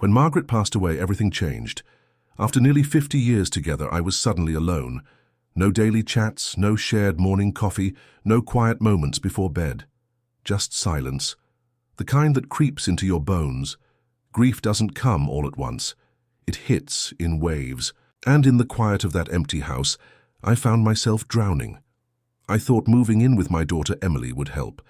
When Margaret passed away, everything changed. After nearly 50 years together, I was suddenly alone. No daily chats, no shared morning coffee, no quiet moments before bed. Just silence. The kind that creeps into your bones. Grief doesn't come all at once. It hits in waves. And in the quiet of that empty house, I found myself drowning. I thought moving in with my daughter Emily would help.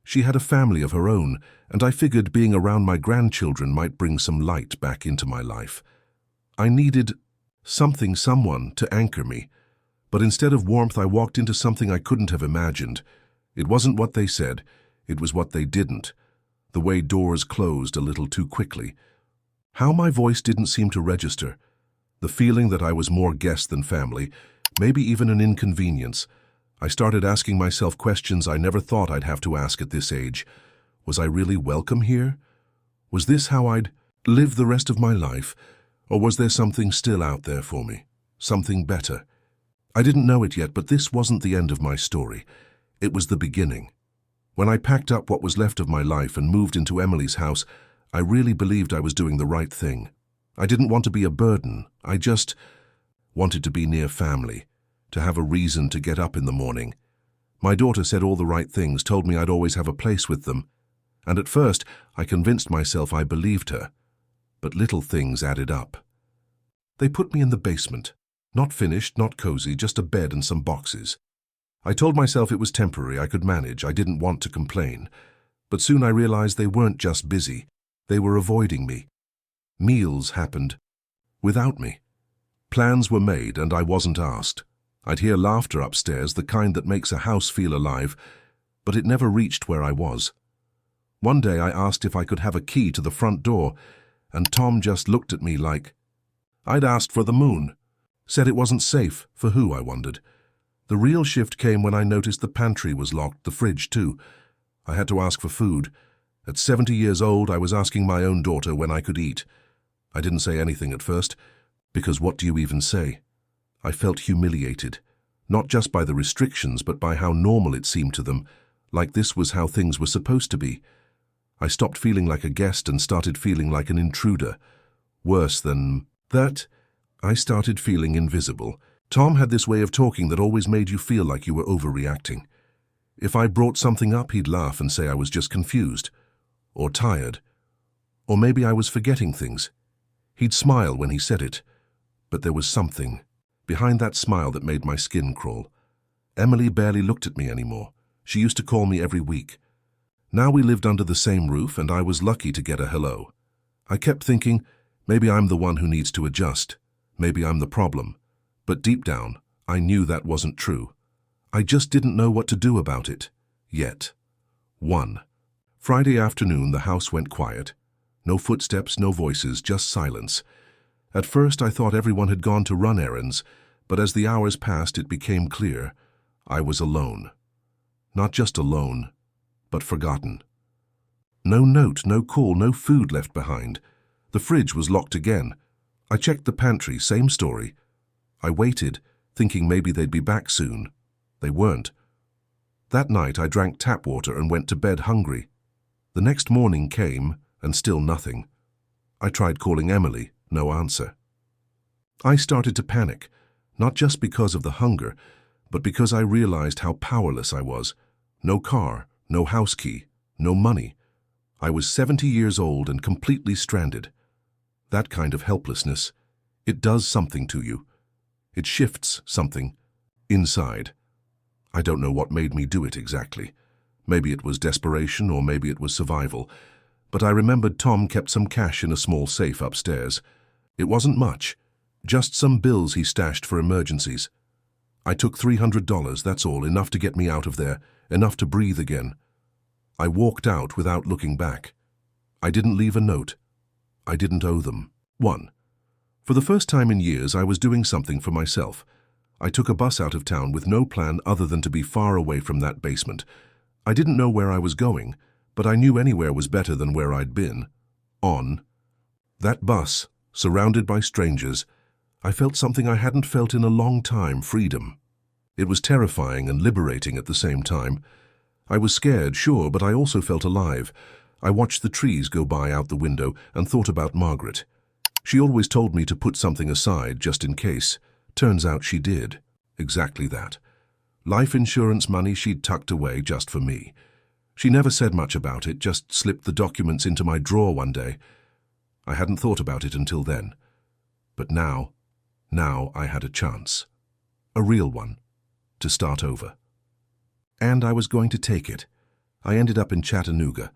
She had a family of her own, and I figured being around my grandchildren might bring some light back into my life. I needed someone to anchor me. But instead of warmth, I walked into something I couldn't have imagined. It wasn't what they said, it was what they didn't. The way doors closed a little too quickly. How my voice didn't seem to register. The feeling that I was more guest than family, maybe even an inconvenience. I started asking myself questions I never thought I'd have to ask at this age. Was I really welcome here? Was this how I'd live the rest of my life? Or was there something still out there for me? Something better? I didn't know it yet, but this wasn't the end of my story. It was the beginning. When I packed up what was left of my life and moved into Emily's house, I really believed I was doing the right thing. I didn't want to be a burden. I just wanted to be near family, to have a reason to get up in the morning. My daughter said all the right things, told me I'd always have a place with them. And at first, I convinced myself I believed her. But little things added up. They put me in the basement. Not finished, not cozy, just a bed and some boxes. I told myself it was temporary, I could manage, I didn't want to complain. But soon I realized they weren't just busy, they were avoiding me. Meals happened without me. Plans were made and I wasn't asked. I'd hear laughter upstairs, the kind that makes a house feel alive, but it never reached where I was. One day I asked if I could have a key to the front door, and Tom just looked at me like I'd asked for the moon. Said it wasn't safe. For who, I wondered. The real shift came when I noticed the pantry was locked, the fridge too. I had to ask for food. At 70 years old, I was asking my own daughter when I could eat. I didn't say anything at first, because what do you even say? I felt humiliated, not just by the restrictions, but by how normal it seemed to them, like this was how things were supposed to be. I stopped feeling like a guest and started feeling like an intruder. Worse than that, I started feeling invisible. Tom had this way of talking that always made you feel like you were overreacting. If I brought something up, he'd laugh and say I was just confused, or tired, or maybe I was forgetting things. He'd smile when he said it, but there was something behind that smile that made my skin crawl. Emily barely looked at me anymore. She used to call me every week. Now we lived under the same roof, and I was lucky to get a hello. I kept thinking, maybe I'm the one who needs to adjust. Maybe I'm the problem. But deep down, I knew that wasn't true. I just didn't know what to do about it. Yet. 1. Friday afternoon, the house went quiet. No footsteps, no voices, just silence. At first, I thought everyone had gone to run errands, but as the hours passed, it became clear I was alone. Not just alone, but forgotten. No note, no call, no food left behind. The fridge was locked again. I checked the pantry, same story. I waited, thinking maybe they'd be back soon. They weren't. That night I drank tap water and went to bed hungry. The next morning came, and still nothing. I tried calling Emily, no answer. I started to panic, not just because of the hunger, but because I realized how powerless I was. No car, no house key, no money. I was 70 years old and completely stranded. That kind of helplessness, it does something to you. It shifts something inside. I don't know what made me do it exactly. Maybe it was desperation or maybe it was survival. But I remembered Tom kept some cash in a small safe upstairs. It wasn't much, just some bills he stashed for emergencies. I took $300, that's all, enough to get me out of there, enough to breathe again. I walked out without looking back. I didn't leave a note. I didn't owe them. 1. For the first time in years, I was doing something for myself. I took a bus out of town with no plan other than to be far away from that basement. I didn't know where I was going, but I knew anywhere was better than where I'd been. On that bus, surrounded by strangers, I felt something I hadn't felt in a long time, freedom. It was terrifying and liberating at the same time. I was scared, sure, but I also felt alive. I watched the trees go by out the window and thought about Margaret. She always told me to put something aside just in case. Turns out she did. Exactly that. Life insurance money she'd tucked away just for me. She never said much about it, just slipped the documents into my drawer one day. I hadn't thought about it until then. But now I had a chance. A real one. To start over. And I was going to take it. I ended up in Chattanooga.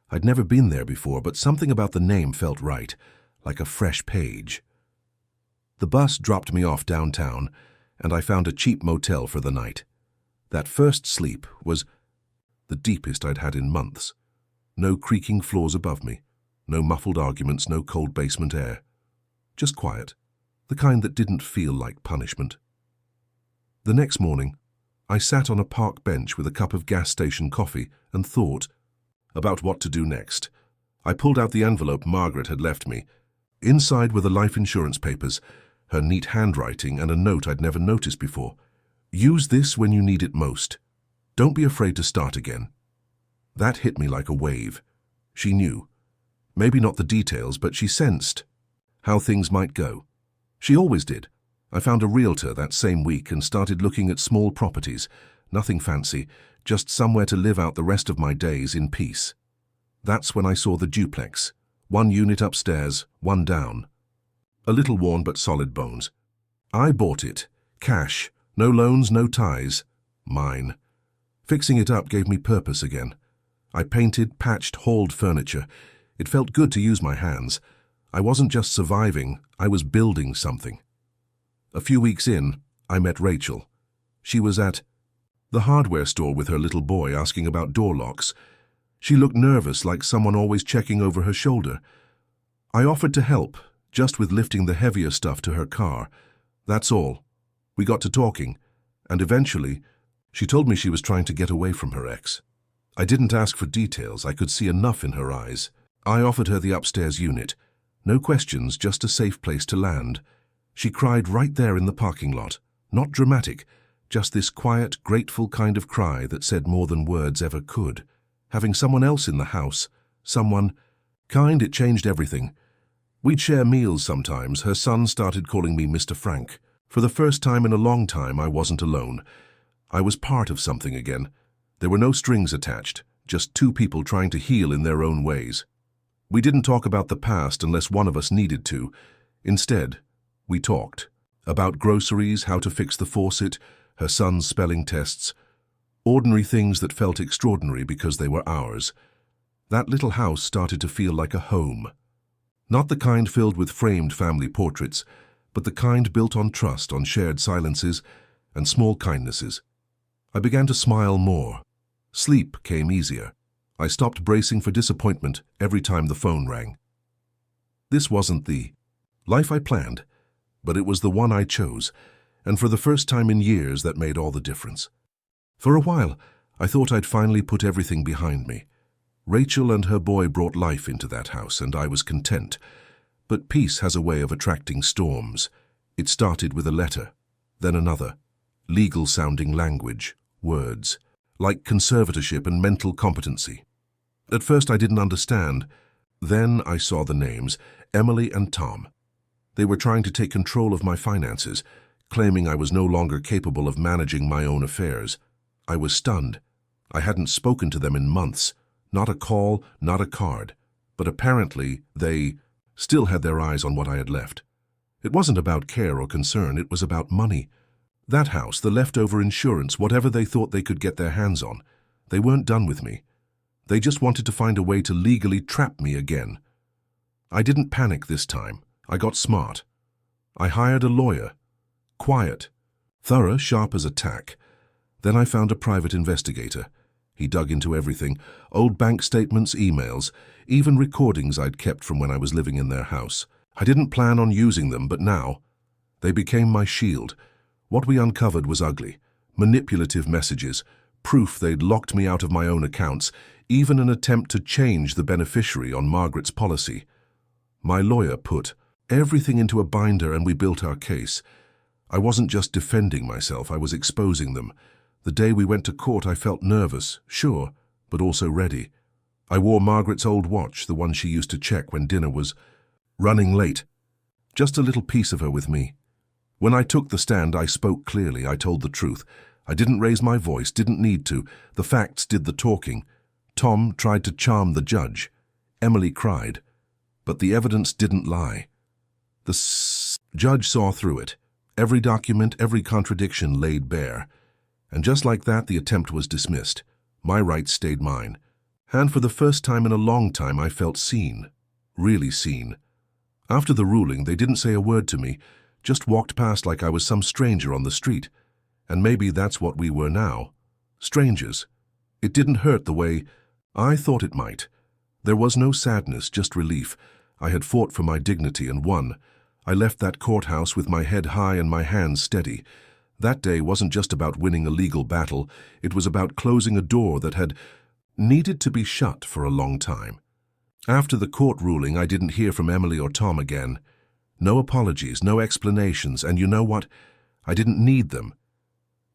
I'd never been there before, but something about the name felt right, like a fresh page. The bus dropped me off downtown, and I found a cheap motel for the night. That first sleep was the deepest I'd had in months. No creaking floors above me, no muffled arguments, no cold basement air. Just quiet, the kind that didn't feel like punishment. The next morning, I sat on a park bench with a cup of gas station coffee and thought about what to do next. I pulled out the envelope Margaret had left me. Inside were the life insurance papers, her neat handwriting, and a note I'd never noticed before. Use this when you need it most. Don't be afraid to start again. That hit me like a wave. She knew. Maybe not the details, but she sensed how things might go. She always did. I found a realtor that same week and started looking at small properties. Nothing fancy, just somewhere to live out the rest of my days in peace. That's when I saw the duplex. 1 unit upstairs, 1 down. A little worn but solid bones. I bought it. Cash. No loans, no ties. Mine. Fixing it up gave me purpose again. I painted, patched, hauled furniture. It felt good to use my hands. I wasn't just surviving, I was building something. A few weeks in, I met Rachel. She was at the hardware store with her little boy asking about door locks. She looked nervous, like someone always checking over her shoulder. I offered to help, just with lifting the heavier stuff to her car. That's all. We got to talking, and eventually, she told me she was trying to get away from her ex. I didn't ask for details, I could see enough in her eyes. I offered her the upstairs unit. No questions, just a safe place to land. She cried right there in the parking lot. Not dramatic, just this quiet, grateful kind of cry that said more than words ever could. Having someone else in the house, someone kind, it changed everything. We'd share meals sometimes. Her son started calling me Mr. Frank. For the first time in a long time, I wasn't alone. I was part of something again. There were no strings attached, just 2 people trying to heal in their own ways. We didn't talk about the past unless one of us needed to. Instead, we talked about groceries, how to fix the faucet, her son's spelling tests, ordinary things that felt extraordinary because they were ours. That little house started to feel like a home. Not the kind filled with framed family portraits, but the kind built on trust, on shared silences and small kindnesses. I began to smile more. Sleep came easier. I stopped bracing for disappointment every time the phone rang. This wasn't the life I planned, but it was the one I chose, and for the first time in years that made all the difference. For a while, I thought I'd finally put everything behind me. Rachel and her boy brought life into that house, and I was content. But peace has a way of attracting storms. It started with a letter, then another. Legal-sounding language, words, like conservatorship and mental competency. At first I didn't understand. Then I saw the names, Emily and Tom. They were trying to take control of my finances, claiming I was no longer capable of managing my own affairs. I was stunned. I hadn't spoken to them in months. Not a call, not a card. But apparently they still had their eyes on what I had left. It wasn't about care or concern, it was about money. That house, the leftover insurance, whatever they thought they could get their hands on. They weren't done with me. They just wanted to find a way to legally trap me again. I didn't panic this time. I got smart. I hired a lawyer. Quiet. Thorough, sharp as a tack. Then I found a private investigator. He dug into everything, old bank statements, emails, even recordings I'd kept from when I was living in their house. I didn't plan on using them, but now they became my shield. What we uncovered was ugly. Manipulative messages, proof they'd locked me out of my own accounts, even an attempt to change the beneficiary on Margaret's policy. My lawyer put everything into a binder and we built our case. I wasn't just defending myself, I was exposing them. The day we went to court I felt nervous, sure, but also ready. I wore Margaret's old watch, the one she used to check when dinner was running late. Just a little piece of her with me. When I took the stand, I spoke clearly. I told the truth. I didn't raise my voice, didn't need to. The facts did the talking. Tom tried to charm the judge. Emily cried. But the evidence didn't lie. The judge saw through it. Every document, every contradiction laid bare. And just like that, the attempt was dismissed. My rights stayed mine. And for the first time in a long time, I felt seen. Really seen. After the ruling, they didn't say a word to me, just walked past like I was some stranger on the street. And maybe that's what we were now. Strangers. It didn't hurt the way I thought it might. There was no sadness, just relief. I had fought for my dignity and won. I left that courthouse with my head high and my hands steady. That day wasn't just about winning a legal battle. It was about closing a door that had needed to be shut for a long time. After the court ruling, I didn't hear from Emily or Tom again. No apologies, no explanations, and you know what? I didn't need them.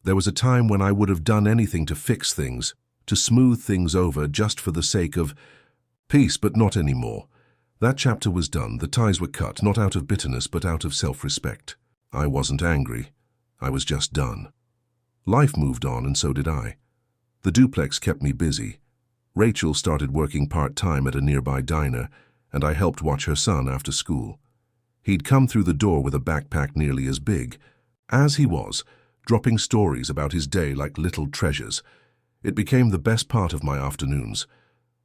There was a time when I would have done anything to fix things, to smooth things over just for the sake of peace, but not anymore. That chapter was done, the ties were cut, not out of bitterness, but out of self-respect. I wasn't angry. I was just done. Life moved on, and so did I. The duplex kept me busy. Rachel started working part-time at a nearby diner, and I helped watch her son after school. He'd come through the door with a backpack nearly as big, as he was, dropping stories about his day like little treasures. It became the best part of my afternoons.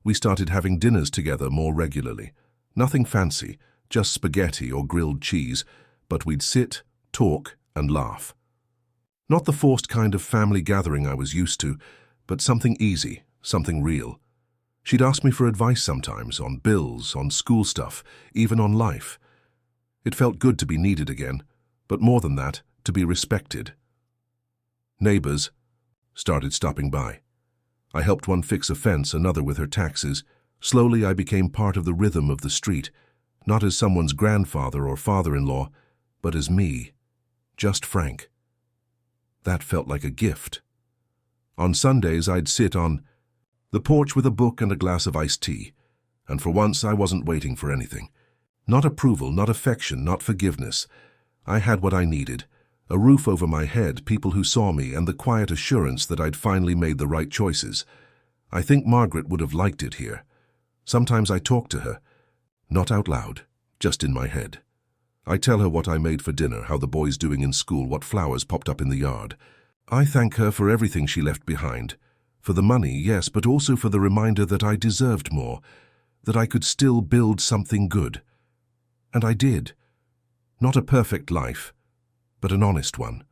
We started having dinners together more regularly. Nothing fancy, just spaghetti or grilled cheese, but we'd sit, talk, and laugh. Not the forced kind of family gathering I was used to, but something easy, something real. She'd ask me for advice sometimes, on bills, on school stuff, even on life. It felt good to be needed again, but more than that, to be respected. Neighbors started stopping by. I helped one fix a fence, another with her taxes. Slowly I became part of the rhythm of the street, not as someone's grandfather or father-in-law, but as me, just Frank. That felt like a gift. On Sundays I'd sit on the porch with a book and a glass of iced tea, and for once I wasn't waiting for anything. Not approval, not affection, not forgiveness. I had what I needed, a roof over my head, people who saw me, and the quiet assurance that I'd finally made the right choices. I think Margaret would have liked it here. Sometimes I talk to her, not out loud, just in my head. I tell her what I made for dinner, how the boy's doing in school, what flowers popped up in the yard. I thank her for everything she left behind. For the money, yes, but also for the reminder that I deserved more, that I could still build something good. And I did. Not a perfect life, but an honest one.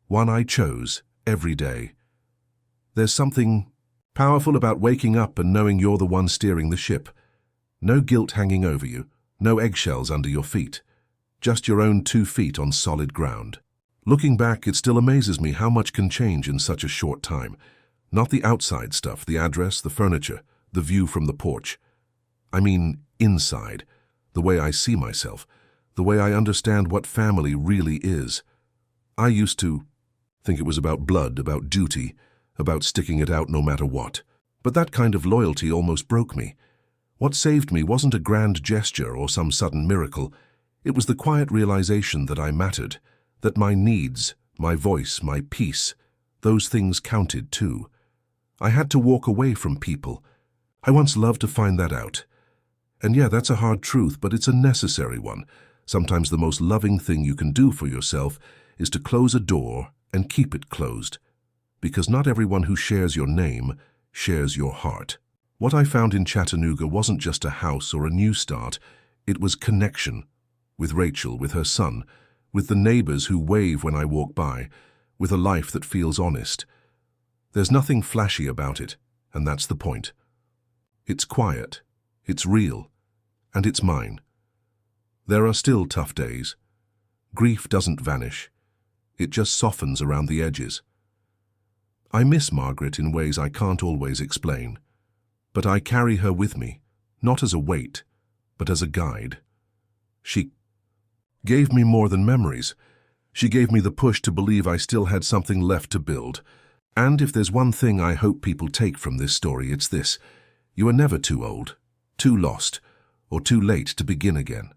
One I chose every day. There's something powerful about waking up and knowing you're the one steering the ship. No guilt hanging over you, no eggshells under your feet. Just your own 2 feet on solid ground. Looking back, it still amazes me how much can change in such a short time. Not the outside stuff, the address, the furniture, the view from the porch. I mean inside, the way I see myself, the way I understand what family really is. I used to think it was about blood, about duty, about sticking it out no matter what. But that kind of loyalty almost broke me. What saved me wasn't a grand gesture or some sudden miracle. It was the quiet realization that I mattered, that my needs, my voice, my peace, those things counted too. I had to walk away from people. I once loved to find that out. And yeah, that's a hard truth, but it's a necessary one. Sometimes the most loving thing you can do for yourself is to close a door and keep it closed. Because not everyone who shares your name shares your heart. What I found in Chattanooga wasn't just a house or a new start. It was connection. With Rachel, with her son, with the neighbors who wave when I walk by, with a life that feels honest. There's nothing flashy about it, and that's the point. It's quiet, it's real, and it's mine. There are still tough days. Grief doesn't vanish. It just softens around the edges. I miss Margaret in ways I can't always explain. But I carry her with me, not as a weight, but as a guide. She gave me more than memories. She gave me the push to believe I still had something left to build. And if there's one thing I hope people take from this story, it's this. You are never too old, too lost, or too late to begin again,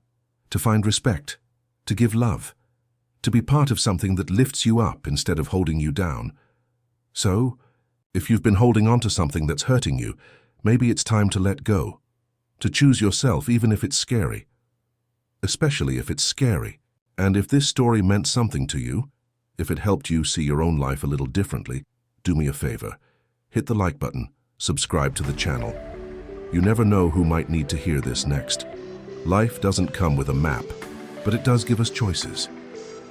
to find respect, to give love, to be part of something that lifts you up instead of holding you down. So, if you've been holding on to something that's hurting you, maybe it's time to let go, to choose yourself even if it's scary. Especially if it's scary. And if this story meant something to you, if it helped you see your own life a little differently, do me a favor. Hit the like button, subscribe to the channel. You never know who might need to hear this next. Life doesn't come with a map, but it does give us choices.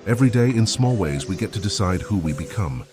Every day, in small ways, we get to decide who we become.